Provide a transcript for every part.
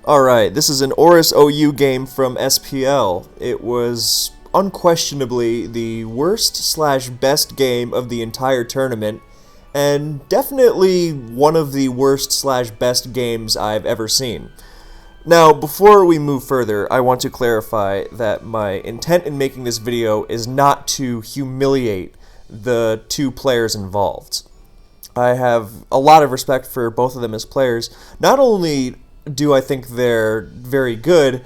Alright, this is an ORAS OU game from SPL. It was unquestionably the worst slash best game of the entire tournament, and definitely one of the worst slash best games I've ever seen. Now, before we move further, I want to clarify that my intent in making this video is not to humiliate the two players involved. I have a lot of respect for both of them as players. Not only do I think they're very good,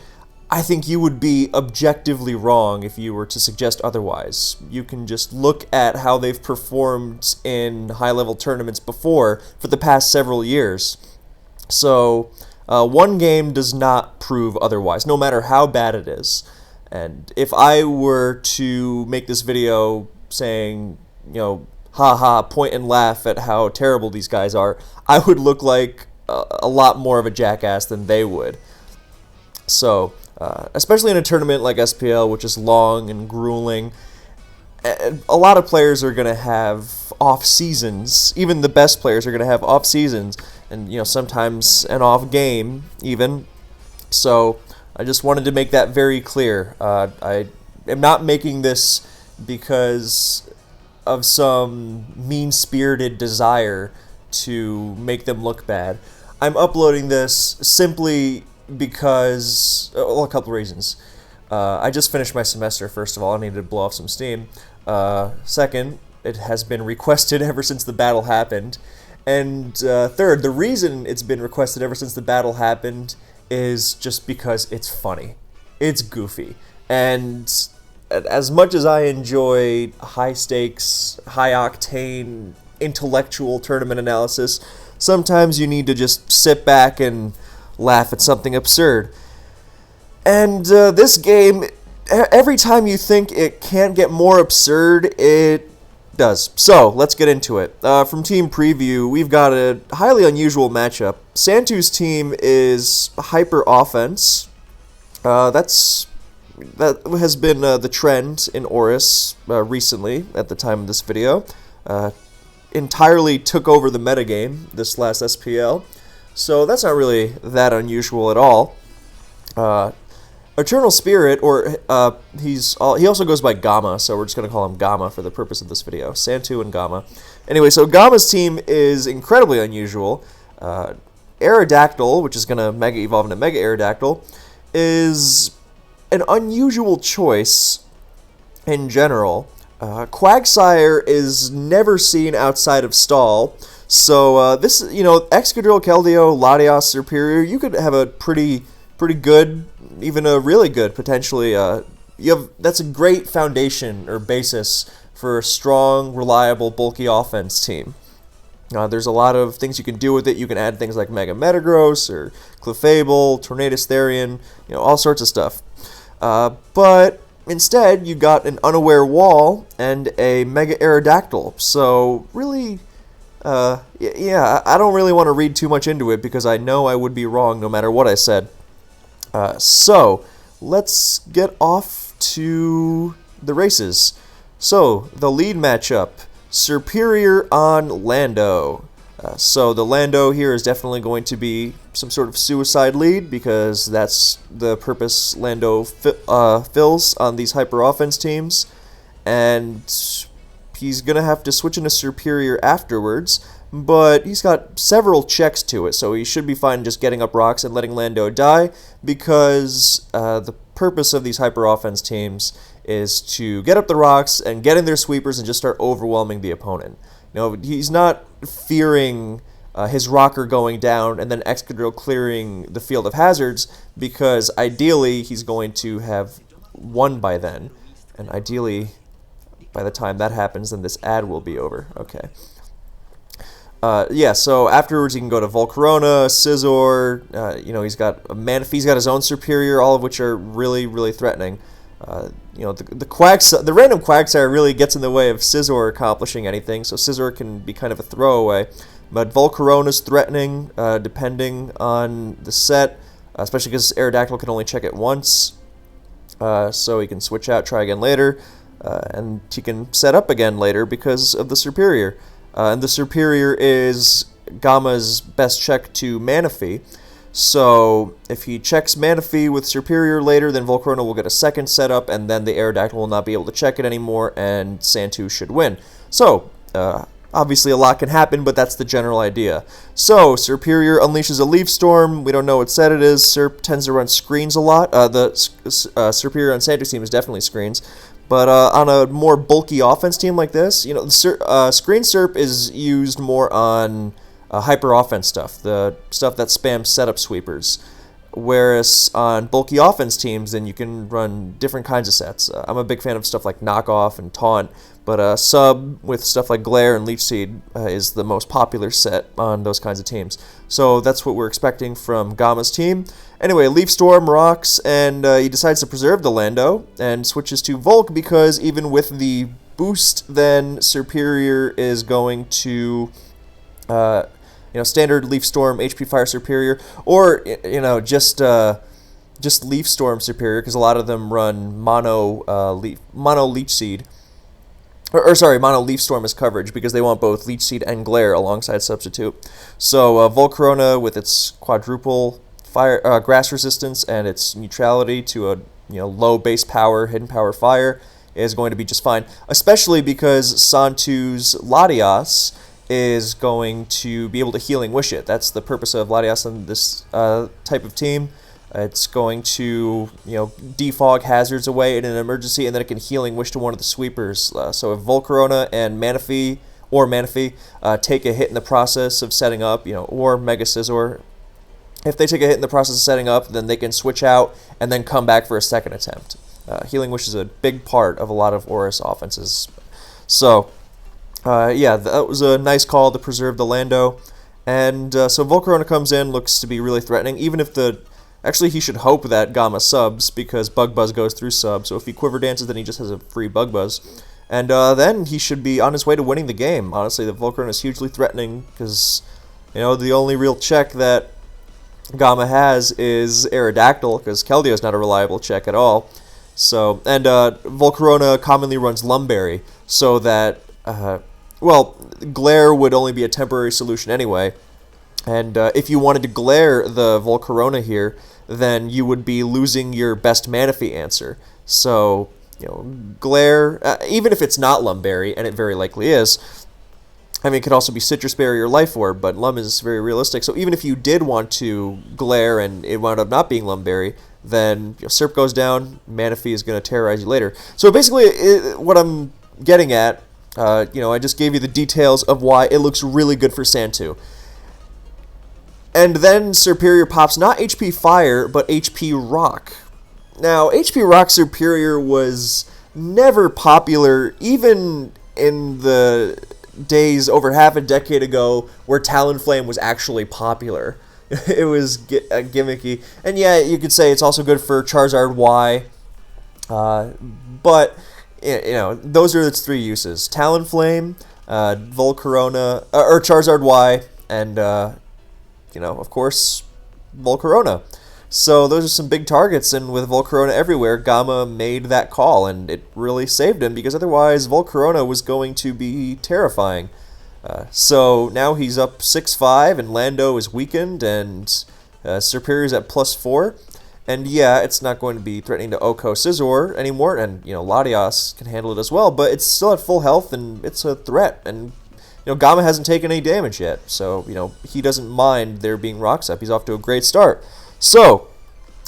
I think you would be objectively wrong if you were to suggest otherwise. You can just look at how they've performed in high-level tournaments before for the past several years. So, one game does not prove otherwise, no matter how bad it is. And if I were to make this video saying, haha, point and laugh at how terrible these guys are, I would look like a lot more of a jackass than they would. So, especially in a tournament like SPL, which is long and grueling, a lot of players are going to have off seasons. Even the best players are going to have off seasons, and sometimes an off game even. So, I just wanted to make that very clear. I am not making this because of some mean-spirited desire to make them look bad. I'm uploading this simply because, well, a couple reasons. I just finished my semester, first of all. I needed to blow off some steam. Second, it has been requested ever since the battle happened. And third, the reason it's been requested ever since the battle happened is just because it's funny. It's goofy. And as much as I enjoy high-stakes, high-octane, intellectual tournament analysis, sometimes you need to just sit back and laugh at something absurd. And this game, every time you think it can't get more absurd, it does. So, let's get into it. From Team Preview, we've got a highly unusual matchup. Santu's team is hyper offense. That has been the trend in ORAS recently, at the time of this video. Entirely took over the metagame this last SPL, so that's not really that unusual at all. Eternal Spirit, or he also goes by Gamma, so we're just going to call him Gamma for the purpose of this video. Santu and Gamma. Anyway, so Gamma's team is incredibly unusual. Aerodactyl, which is going to Mega Evolve into Mega Aerodactyl, is an unusual choice in general. Quagsire is never seen outside of stall, so this, Excadrill, Keldeo, Latias, Superior, you could have a pretty good, even a really good, potentially, that's a great foundation or basis for a strong, reliable, bulky offense team. There's a lot of things you can do with it. You can add things like Mega Metagross or Clefable, Tornadus Therian, all sorts of stuff. But instead, you got an Unaware Wall and a Mega Aerodactyl. So, really, I don't really want to read too much into it because I know I would be wrong no matter what I said. So, let's get off to the races. So, the lead matchup, Superior on Lando. So the Lando here is definitely going to be some sort of suicide lead because that's the purpose Lando fills on these hyper offense teams, and he's going to have to switch into Superior afterwards, but he's got several checks to it, so he should be fine just getting up rocks and letting Lando die because the purpose of these hyper offense teams is to get up the rocks and get in their sweepers and just start overwhelming the opponent. He's not fearing his rocker going down and then Excadrill clearing the field of hazards because ideally he's going to have won by then. And ideally, by the time that happens, then this ad will be over. Okay. So afterwards he can go to Volcarona, Scizor, he's got a Manaphy, he's got his own Superior, all of which are really, really threatening. The random Quagsire really gets in the way of Scizor accomplishing anything, so Scizor can be kind of a throwaway. But Volcarona's threatening, depending on the set, especially because Aerodactyl can only check it once, so he can switch out, try again later, and he can set up again later because of the Superior. And the Superior is Gamma's best check to Manaphy. So if he checks Manaphy with Superior later, then Volcarona will get a second setup, and then the Aerodactyl will not be able to check it anymore, and Santu should win. So, obviously a lot can happen, but that's the general idea. So, Superior unleashes a Leaf Storm. We don't know what set it is. Serp tends to run screens a lot. The Superior on Santu's team is definitely screens. But on a more bulky offense team like this, you know, the Screen Serp is used more on hyper offense stuff, the stuff that spams setup sweepers. Whereas on bulky offense teams, then you can run different kinds of sets. I'm a big fan of stuff like Knockoff and Taunt, but Sub with stuff like Glare and Leech Seed is the most popular set on those kinds of teams. So that's what we're expecting from Gamma's team. Anyway, Leaf Storm rocks, and he decides to preserve the Lando and switches to Volk because even with the boost, then Superior is going to standard Leaf Storm, HP Fire Superior, or just Leaf Storm Superior, because a lot of them run mono Leech Seed, mono Leaf Storm as coverage because they want both Leech Seed and Glare alongside Substitute. So Volcarona with its quadruple fire grass resistance and its neutrality to a low base power, hidden power fire is going to be just fine, especially because Santu's Latias is going to be able to Healing Wish it. That's the purpose of Latias on this type of team. It's going to, defog hazards away in an emergency, and then it can Healing Wish to one of the sweepers. So if Volcarona and Manaphy take a hit in the process of setting up, or Mega Scizor, if they take a hit in the process of setting up, then they can switch out and then come back for a second attempt. Healing Wish is a big part of a lot of ORAS offenses. So, that was a nice call to preserve the Lando. And so Volcarona comes in, looks to be really threatening, even if actually, he should hope that Gamma subs, because Bug Buzz goes through sub. So if he Quiver Dances, then he just has a free Bug Buzz. And then he should be on his way to winning the game. Honestly, the Volcarona is hugely threatening, because, the only real check that Gamma has is Aerodactyl, because Keldeo is not a reliable check at all. So, and Volcarona commonly runs Lumberry, so that, Glare would only be a temporary solution anyway. And if you wanted to Glare the Volcarona here, then you would be losing your best Manaphy answer. So, Glare, even if it's not Lumberry, and it very likely is, it could also be Citrus Berry or Life Orb, but Lum is very realistic. So even if you did want to Glare and it wound up not being Lumberry, then Serp goes down, Manaphy is going to terrorize you later. So basically, what I'm getting at, I just gave you the details of why it looks really good for Santu. And then Superior pops not HP Fire, but HP Rock. Now, HP Rock Superior was never popular, even in the days over half a decade ago where Talonflame was actually popular. It was gimmicky. And yeah, you could say it's also good for Charizard Y. But, those are its three uses. Talonflame, Volcarona, or Charizard Y, and, of course, Volcarona. So those are some big targets, and with Volcarona everywhere, Gamma made that call, and it really saved him, because otherwise Volcarona was going to be terrifying. So now he's up 6-5, and Lando is weakened, and Superior's at +4. And yeah, it's not going to be threatening to Oko Scizor anymore, and, Latias can handle it as well, but it's still at full health, and it's a threat, and Gamma hasn't taken any damage yet, so, he doesn't mind there being rocks up. He's off to a great start. So,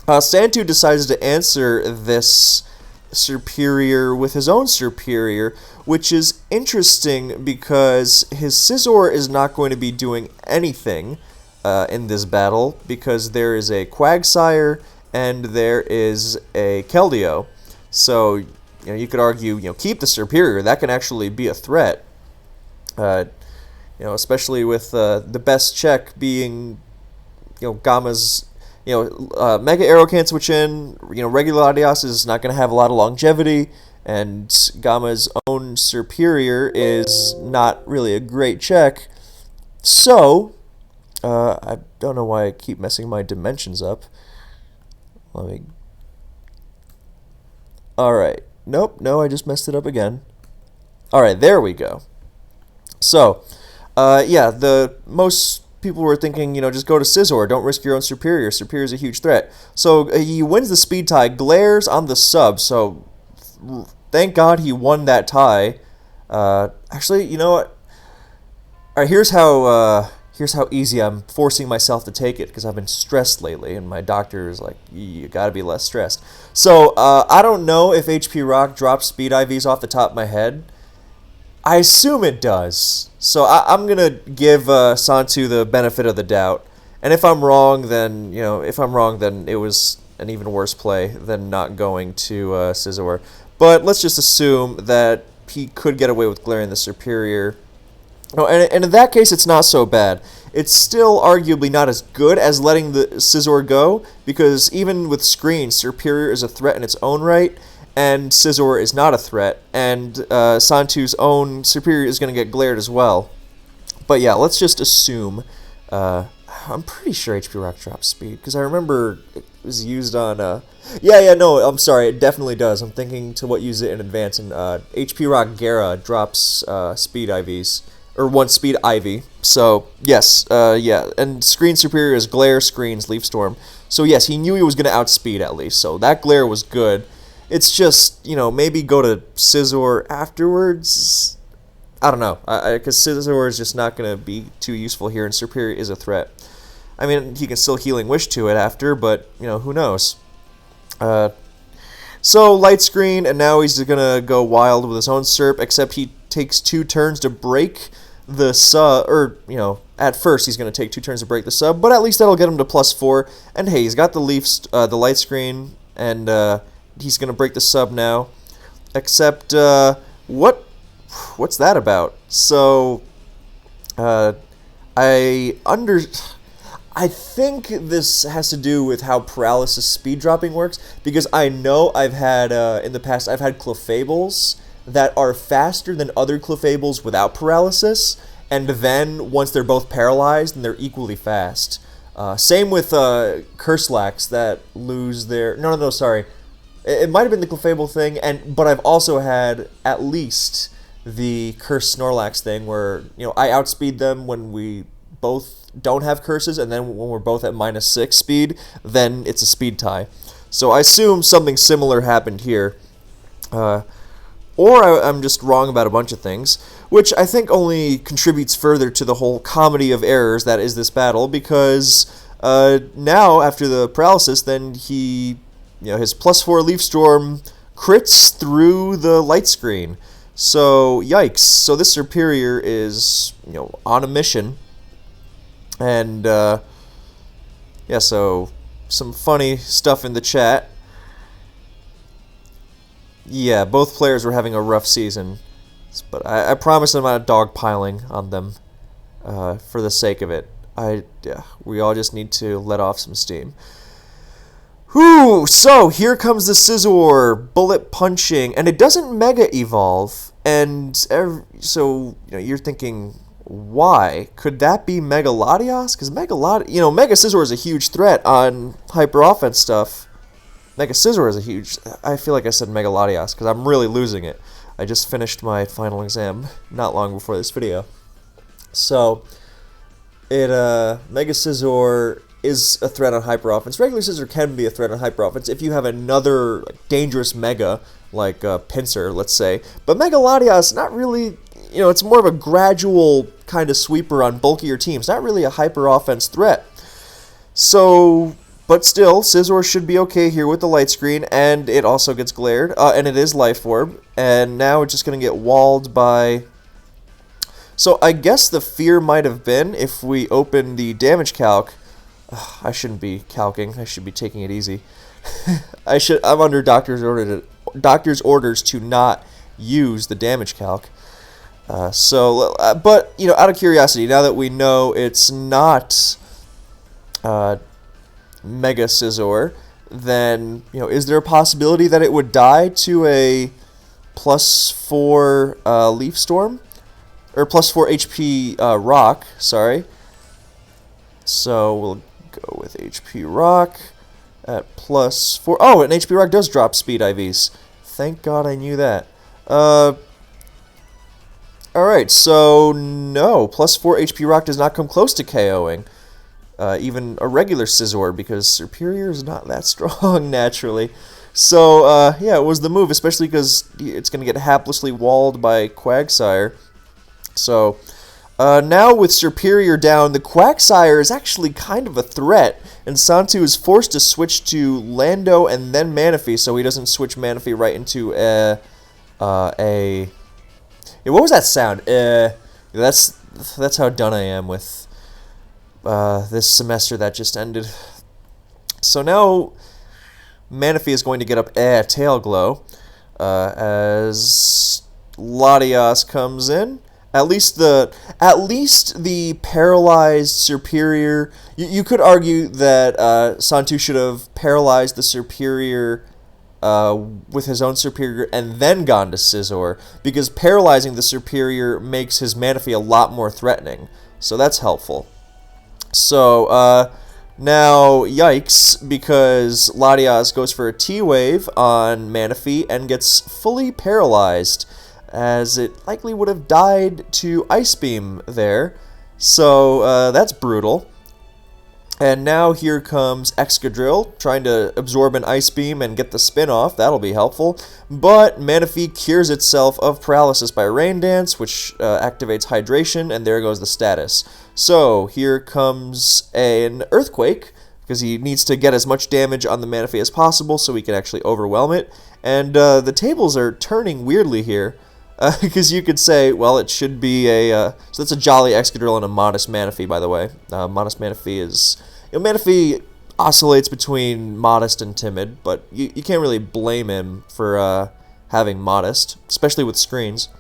Santu decides to answer this Superior with his own Superior, which is interesting because his Scizor is not going to be doing anything in this battle, because there is a Quagsire and there is a Keldeo. So, you could argue, keep the Superior. That can actually be a threat. Especially with the best check being, Gamma's, Mega Arrow can't switch in, regular Latias is not going to have a lot of longevity, and Gamma's own Superior is not really a great check. So, I don't know why I keep messing my dimensions up. Alright. Nope, no, I just messed it up again. Alright, there we go. So, the most people were thinking, just go to Scizor. Don't risk your own Superior. Superior's a huge threat. So he wins the speed tie, glares on the sub. So thank God he won that tie. Actually, you know what? All right, here's how easy I'm forcing myself to take it because I've been stressed lately, and my doctor is like, you gotta be less stressed. So I don't know if HP Rock drops speed IVs off the top of my head. I assume it does. So I'm gonna give Santu the benefit of the doubt, and if I'm wrong, then it was an even worse play than not going to Scizor. But let's just assume that he could get away with glaring the Superior. No, and in that case, it's not so bad. It's still arguably not as good as letting the Scizor go, because even with screens, Superior is a threat in its own right, and Scizor is not a threat, and Santu's own Superior is going to get glared as well. But yeah, let's just assume. I'm pretty sure HP Rock drops speed, because I remember it was used on... no, I'm sorry, it definitely does. I'm thinking to what use it in advance, and HP Rock Gara drops speed IVs. Or one speed Ivy. So, yes, and Screen Superior is Glare, Screens, Leaf Storm. So, yes, he knew he was going to outspeed at least. So, that Glare was good. It's just, maybe go to Scizor afterwards. I don't know. Because Scizor is just not going to be too useful here, and Superior is a threat. I mean, he can still Healing Wish to it after, but, who knows. So, Light Screen, and now he's going to go wild with his own Serp, except he takes 2 turns to break the sub, or, at first he's going to take 2 turns to break the sub, but at least that'll get him to +4, and hey, he's got the the Light Screen, and he's going to break the sub now, except, what's that about? So, I think this has to do with how paralysis speed dropping works, because I know I've had, in the past, I've had Clefables that are faster than other Clefables without paralysis, and then once they're both paralyzed, then they're equally fast. Same with Curselacs that lose their... No, sorry. It might have been the Clefable thing, but I've also had at least the Curse Snorlax thing where, I outspeed them when we both don't have curses, and then when we're both at -6 speed, then it's a speed tie. So I assume something similar happened here. Or I'm just wrong about a bunch of things, which I think only contributes further to the whole comedy of errors that is this battle, because now, after the paralysis, then he, his +4 Leaf Storm crits through the Light Screen. So, yikes. So this Superior is, on a mission. And, so some funny stuff in the chat. Yeah, both players were having a rough season, but I promise I'm not dogpiling on them for the sake of it. We all just need to let off some steam. Whew, so here comes the Scizor, bullet punching, and it doesn't Mega Evolve, and so you're thinking, why? Could that be Mega Latios? Because Mega Scizor is a huge threat on Hyper Offense stuff. Mega Scizor is a huge... I feel like I said Mega Latios because I'm really losing it. I just finished my final exam not long before this video. So, Mega Scizor is a threat on Hyper Offense. Regular Scizor can be a threat on Hyper Offense if you have another dangerous Mega, like Pinsir, let's say. But Mega Latios, not really... it's more of a gradual kind of sweeper on bulkier teams. Not really a Hyper Offense threat. So... But still, Scizor should be okay here with the Light Screen, and it also gets glared, and it is Life Orb, and now it's just going to get walled by... So I guess the fear might have been, if we open the damage calc... I shouldn't be calcing, I should be taking it easy. I'm under doctor's orders to not use the damage calc. But, out of curiosity, now that we know it's not... Mega Scizor, then, is there a possibility that it would die to a +4 Leaf Storm? Or +4 HP Rock, sorry. So we'll go with HP Rock at +4. Oh, and HP Rock does drop speed IVs. Thank God I knew that. Alright, so no, plus 4 HP Rock does not come close to KOing. Even a regular Scizor, because Superior is not that strong naturally. So, yeah, it was the move, especially because it's going to get haplessly walled by Quagsire. So, now with Superior down, the Quagsire is actually kind of a threat, and Santu is forced to switch to Lando and then Manaphy, so he doesn't switch Manaphy right into yeah, what was that sound? That's how done I am with this semester that just ended. So now Manaphy is going to get up Tail Glow as Latias comes in. At least the paralyzed Superior. You could argue that Santu should have paralyzed the Superior with his own Superior and then gone to Scizor, because paralyzing the Superior makes his Manaphy a lot more threatening. So that's helpful. So now, yikes, because Latias goes for a T-Wave on Manaphy and gets fully paralyzed, as it likely would have died to Ice Beam there. So that's brutal. And now here comes Excadrill, trying to absorb an Ice Beam and get the spin off. That'll be helpful. But Manaphy cures itself of paralysis by Rain Dance, which activates Hydration, and there goes the status. So here comes an Earthquake, because he needs to get as much damage on the Manaphy as possible so he can actually overwhelm it. And the tables are turning weirdly here. Because you could say, well, it should be a... so that's a Jolly Excadrill and a Modest Manaphy, by the way. Modest Manaphy is... Manaphy oscillates between Modest and Timid, but you can't really blame him for having Modest, especially with screens.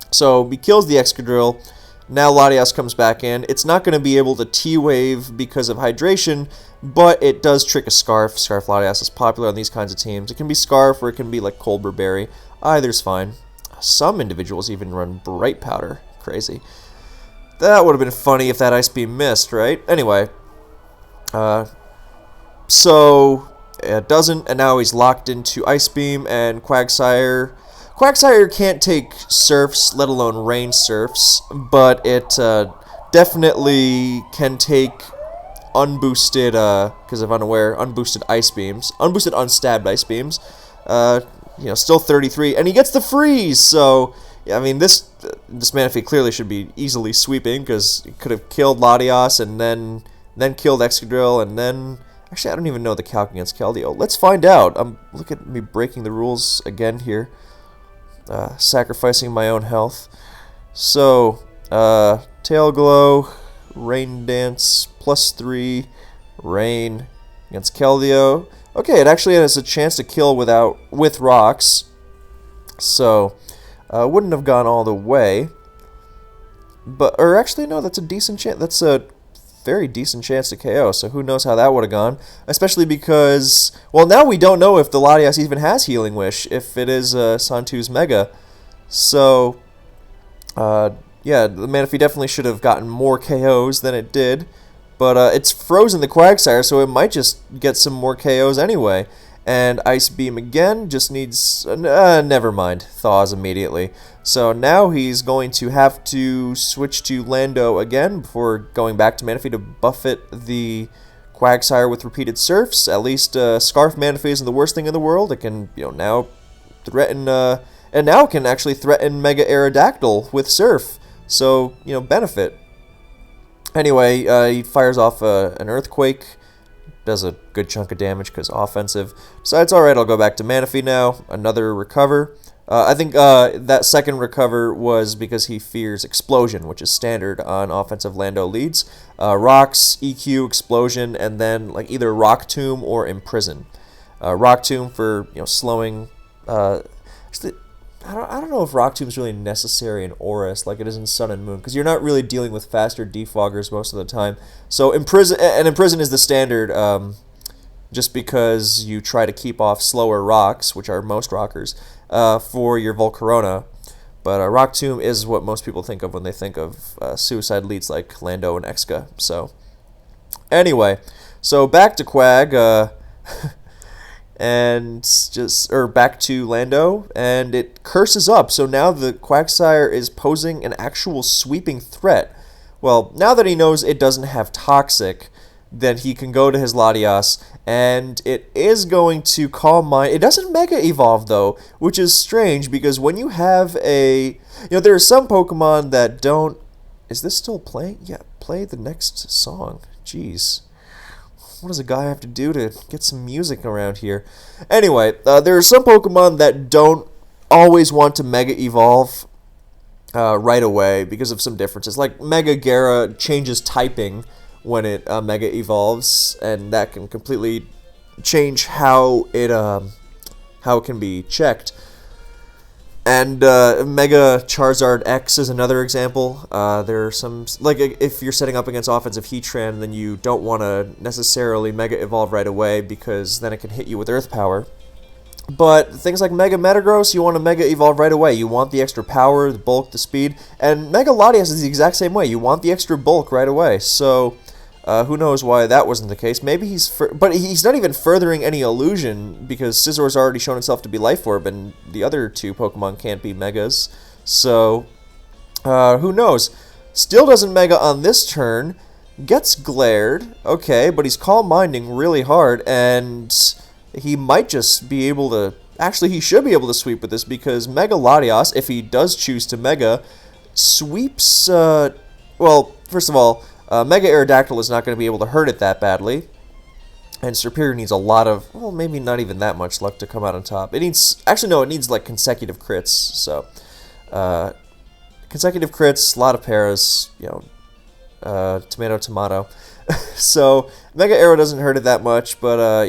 So he kills the Excadrill. Now Latias comes back in. It's not going to be able to T-Wave because of Hydration, but it does trick a Scarf. Scarf Latias is popular on these kinds of teams. It can be Scarf or it can be like Cold Burberry. Either's fine. Some individuals even run Bright Powder. Crazy. That would have been funny if that Ice Beam missed, right? Anyway. So it doesn't, and now he's locked into Ice Beam, and Quagsire can't take Surfs, let alone Rain Surfs, but it definitely can take unboosted, because if unaware, unboosted Ice Beams. Unboosted unstabbed Ice Beams. Still 33, and he gets the freeze, so, I mean, this Manaphy clearly should be easily sweeping, because he could have killed Latias, and then killed Excadrill, and then, actually, I don't even know the calc against Keldeo. Let's find out. Look at me breaking the rules again here, sacrificing my own health. So, Tail Glow, Rain Dance, +3, Rain against Keldeo. Okay, it actually has a chance to kill with rocks, so wouldn't have gone all the way. Or actually, no, that's a decent chance. That's a very decent chance to KO. So who knows how that would have gone? Especially because, well, now we don't know if the Latias even has Healing Wish if it is Santu's Mega. So, yeah, the Manaphy definitely should have gotten more KOs than it did. But it's frozen the Quagsire, so it might just get some more KOs anyway. And Ice Beam again just needs... never mind. Thaws immediately. So now he's going to have to switch to Lando again before going back to Manaphy to buffet the Quagsire with repeated Surfs. At least Scarf Manaphy isn't the worst thing in the world. It can, now threaten... and now it can actually threaten Mega Aerodactyl with Surf. So, benefit. Anyway, he fires off an Earthquake, does a good chunk of damage because offensive. So it's alright, I'll go back to Manaphy now. Another Recover. I think that second Recover was because he fears Explosion, which is standard on offensive Lando leads. Rocks, EQ, Explosion, and then either Rock Tomb or Imprison. Rock Tomb for slowing... actually, I don't know if Rock Tomb is really necessary in ORAS like it is in Sun and Moon, because you're not really dealing with faster defoggers most of the time. So Imprison is the standard, just because you try to keep off slower rocks, which are most rockers, for your Volcarona. But Rock Tomb is what most people think of when they think of suicide leads like Lando and Exca. So anyway, so back to Quag. and back to Lando, and it curses up. So now the Quagsire is posing an actual sweeping threat. Well, now that he knows it doesn't have Toxic, then he can go to his Latias, and it is going to Calm Mind. It doesn't Mega Evolve, though, which is strange, because when you have there are some Pokemon that don't... Is this still playing? Yeah, play the next song. Jeez. What does a guy have to do to get some music around here? Anyway, there are some Pokemon that don't always want to Mega Evolve right away because of some differences. Like Mega Gara changes typing when it Mega Evolves, and that can completely change how it can be checked. And Mega Charizard X is another example. There are some, like if you're setting up against offensive Heatran, then you don't want to necessarily Mega Evolve right away because then it can hit you with Earth Power. But things like Mega Metagross, you want to Mega Evolve right away. You want the extra power, the bulk, the speed. And Mega Latias is the exact same way. You want the extra bulk right away. So who knows why that wasn't the case. Maybe but he's not even furthering any illusion because Scissor's already shown itself to be Life Orb, and the other two Pokemon can't be Megas. So who knows? Still doesn't Mega on this turn. Gets glared. Okay, but he's Calm Minding really hard, and he might just be able to... Actually, he should be able to sweep with this because Mega Latias, if he does choose to Mega, sweeps... well, first of all, Mega Aerodactyl is not going to be able to hurt it that badly. And Serperior needs a lot of... Well, maybe not even that much luck to come out on top. It needs... Actually, no, it needs, like, consecutive crits. So, consecutive crits, a lot of paras, tomato, tomato. So, Mega Aero doesn't hurt it that much, but,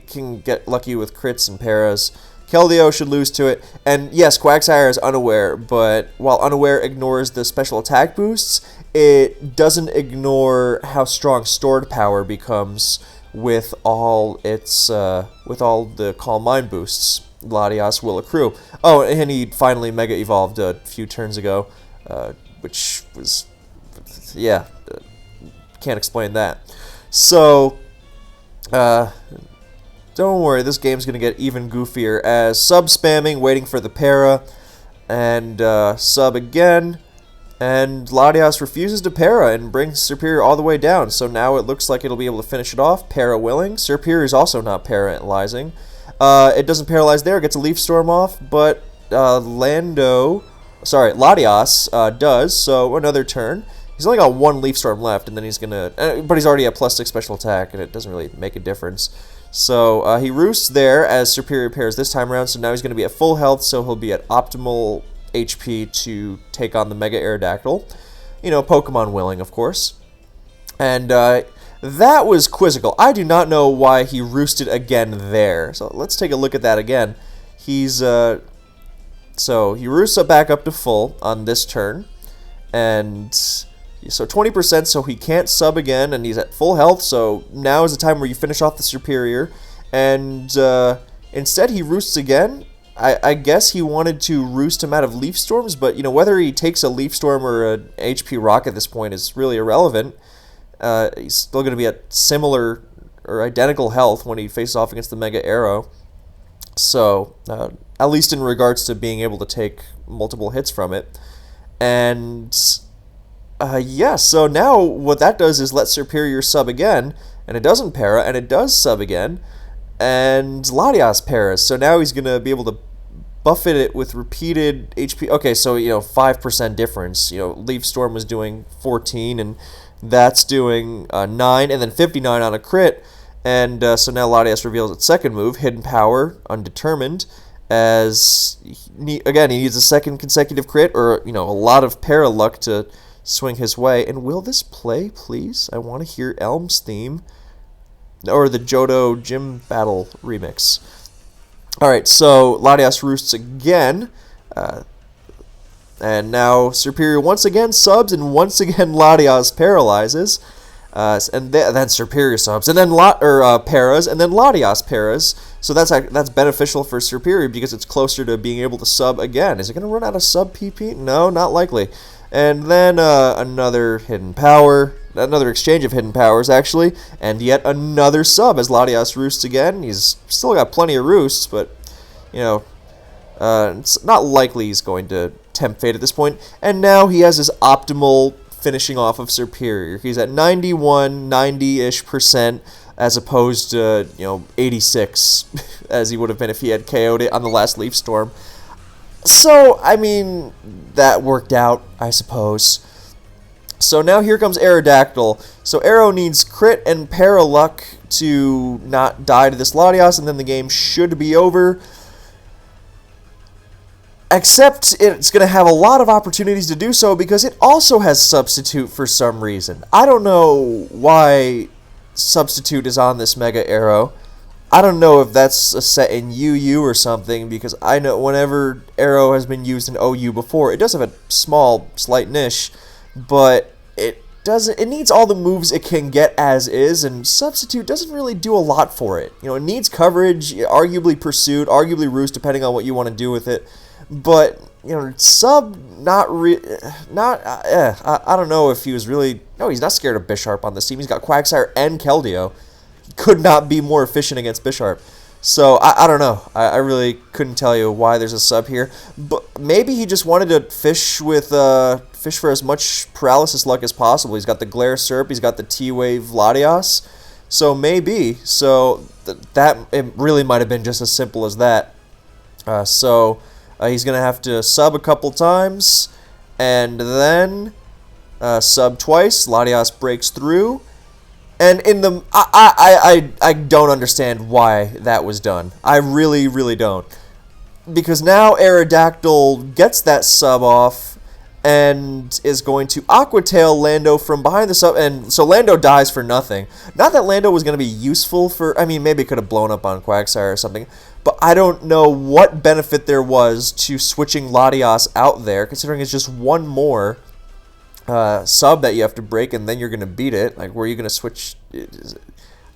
can get lucky with crits and paras. Keldeo should lose to it. And yes, Quagsire is unaware, but while unaware ignores the special attack boosts, it doesn't ignore how strong stored power becomes with all the Calm Mind boosts Latias will accrue. Oh, and he finally Mega Evolved a few turns ago, which was... Yeah, can't explain that. So, don't worry, this game's going to get even goofier as sub spamming, waiting for the para, and sub again, and Latias refuses to para and brings Serperior all the way down, so now it looks like it'll be able to finish it off, para willing. Serperior is also not paralyzing. It doesn't paralyze there, it gets a Leaf Storm off, but Latias does, so another turn. He's only got one Leaf Storm left, and then he's gonna... but he's already at +6 special attack, and it doesn't really make a difference. So he roosts there as Serperior pairs this time around, so now he's going to be at full health, so he'll be at optimal HP to take on the Mega Aerodactyl. Pokemon willing, of course. And that was quizzical. I do not know why he roosted again there. So let's take a look at that again. So he roosts back up to full on this turn, and... So 20%, so he can't sub again, and he's at full health, so now is the time where you finish off the Serperior. And instead he roosts again. I guess he wanted to roost him out of Leaf Storms, but whether he takes a Leaf Storm or an HP Rock at this point is really irrelevant. He's still going to be at similar or identical health when he faces off against the Mega Arrow. So, at least in regards to being able to take multiple hits from it. And... so now what that does is let Serperior sub again, and it doesn't para, and it does sub again, and Latias paras. So now he's going to be able to buffet it with repeated HP. Okay, so, 5% difference. Leaf Storm was doing 14, and that's doing 9, and then 59 on a crit. And so now Latias reveals its second move, Hidden Power, Undetermined, as, he needs a second consecutive crit, or, a lot of para luck to... swing his way. And will this play, please? I want to hear Elm's theme. Or the Johto Gym Battle remix. Alright, so Latias roosts again. And now Serperior once again subs, and once again Latias paralyzes. And then Serperior subs, and then paras, and then Latias paras. So that's beneficial for Serperior because it's closer to being able to sub again. Is it going to run out of sub PP? No, not likely. And then another Hidden Power. another exchange of hidden powers, actually, and yet another sub as Latias roosts again. He's still got plenty of roosts, but, you know, it's not likely he's going to tempt fate at this point. And now he has his optimal finishing off of Superior. He's at 91, 90-ish%, as opposed to, 86, as he would have been if he had KO'd it on the last Leaf Storm. So, I mean, that worked out, I suppose. So now here comes Aerodactyl. So Aero needs crit and para luck to not die to this Latias, and then the game should be over. Except it's going to have a lot of opportunities to do so because it also has Substitute for some reason. I don't know why Substitute is on this Mega Arrow. I don't know if that's a set in UU or something, because I know whenever Arrow has been used in OU before, it does have a slight niche, but it needs all the moves it can get as is, and Substitute doesn't really do a lot for it. It needs coverage, arguably Pursuit, arguably Roost, depending on what you want to do with it. But, Sub, I don't know if he was really... No, he's not scared of Bisharp on this team. He's got Quagsire and Keldeo. Could not be more efficient against Bisharp. So, I don't know. I really couldn't tell you why there's a sub here. But maybe he just wanted to fish for as much paralysis luck as possible. He's got the Glare Serp, he's got the T-Wave Latias. So, maybe. So, it really might have been just as simple as that. He's going to have to sub a couple times, and then sub twice. Latias breaks through, and I don't understand why that was done. I really, really don't. Because now Aerodactyl gets that sub off and is going to Aqua Tail Lando from behind the sub, and so Lando dies for nothing. Not that Lando was going to be useful for, I mean, maybe it could have blown up on Quagsire or something, but I don't know what benefit there was to switching Latias out there, considering it's just one more sub that you have to break, and then you're going to beat it. Like, were you going to switch?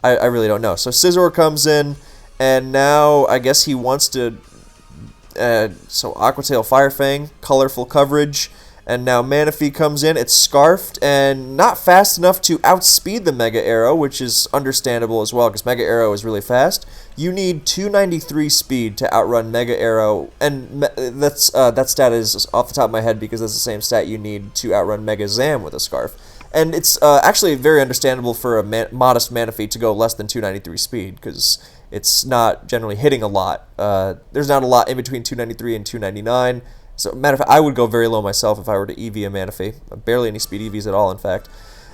I really don't know. So Scizor comes in, and now I guess he wants to, so Aqua Tail Fire Fang, colorful coverage. And now Manaphy comes in, it's Scarfed, and not fast enough to outspeed the Mega Arrow, which is understandable as well, because Mega Arrow is really fast. You need 293 speed to outrun Mega Arrow, and that stat is off the top of my head because that's the same stat you need to outrun Mega Zam with a Scarf. And it's actually very understandable for a modest Manaphy to go less than 293 speed, because it's not generally hitting a lot. There's not a lot in between 293 and 299. So, matter of fact, I would go very low myself if I were to EV a Manaphy. Barely any speed EVs at all, in fact.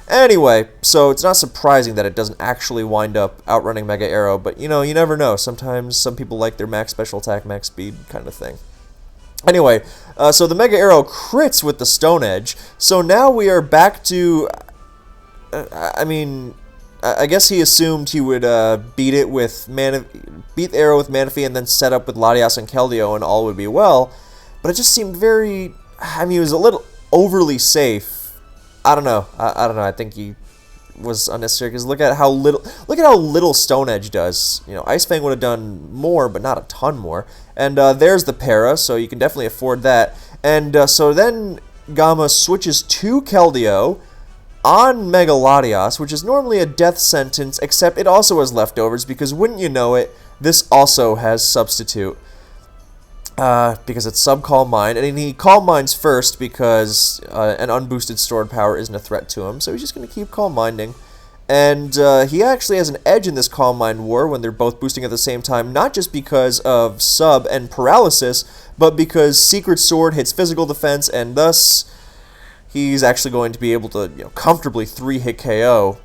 Anyway, so it's not surprising that it doesn't actually wind up outrunning Mega Arrow, but, you never know. Sometimes some people like their max special attack, max speed kind of thing. Anyway, so the Mega Arrow crits with the Stone Edge, so now we are back to... I guess he assumed he would beat the Arrow with Manaphy and then set up with Latias and Keldeo and all would be well. But it just seemed very... it was a little overly safe. I don't know. I don't know. I think he was unnecessary because look at how little Stone Edge does. Ice Fang would have done more, but not a ton more. And there's the para, so you can definitely afford that. And so then Gamma switches to Keldeo on Mega Latias, which is normally a death sentence, except it also has leftovers because wouldn't you know it, this also has Substitute. Because it's Sub-Calm Mind, and he Calm Minds first because an unboosted stored power isn't a threat to him, so he's just going to keep Calm Minding. And he actually has an edge in this Calm Mind war when they're both boosting at the same time, not just because of Sub and Paralysis, but because Secret Sword hits physical defense, and thus he's actually going to be able to comfortably 3-hit KO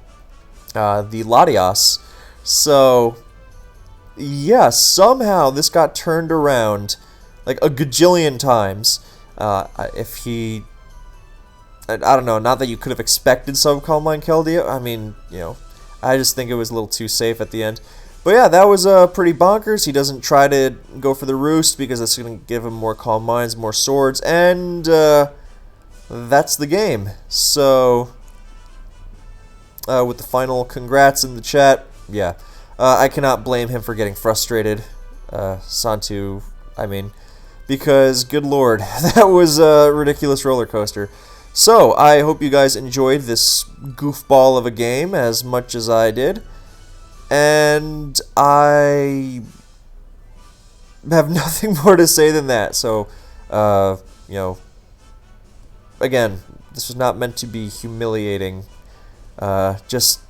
the Latias. So, yeah, somehow this got turned around like a gajillion times. If he... I don't know, not that you could have expected some Calm Mind Keldeo. I mean, I just think it was a little too safe at the end. But yeah, that was pretty bonkers. He doesn't try to go for the Roost because that's going to give him more Calm Minds, more Swords, and that's the game. So, with the final congrats in the chat, yeah. I cannot blame him for getting frustrated. Santu, because, good lord, that was a ridiculous roller coaster. So, I hope you guys enjoyed this goofball of a game as much as I did. And I have nothing more to say than that. So, you know, again, this was not meant to be humiliating. Just,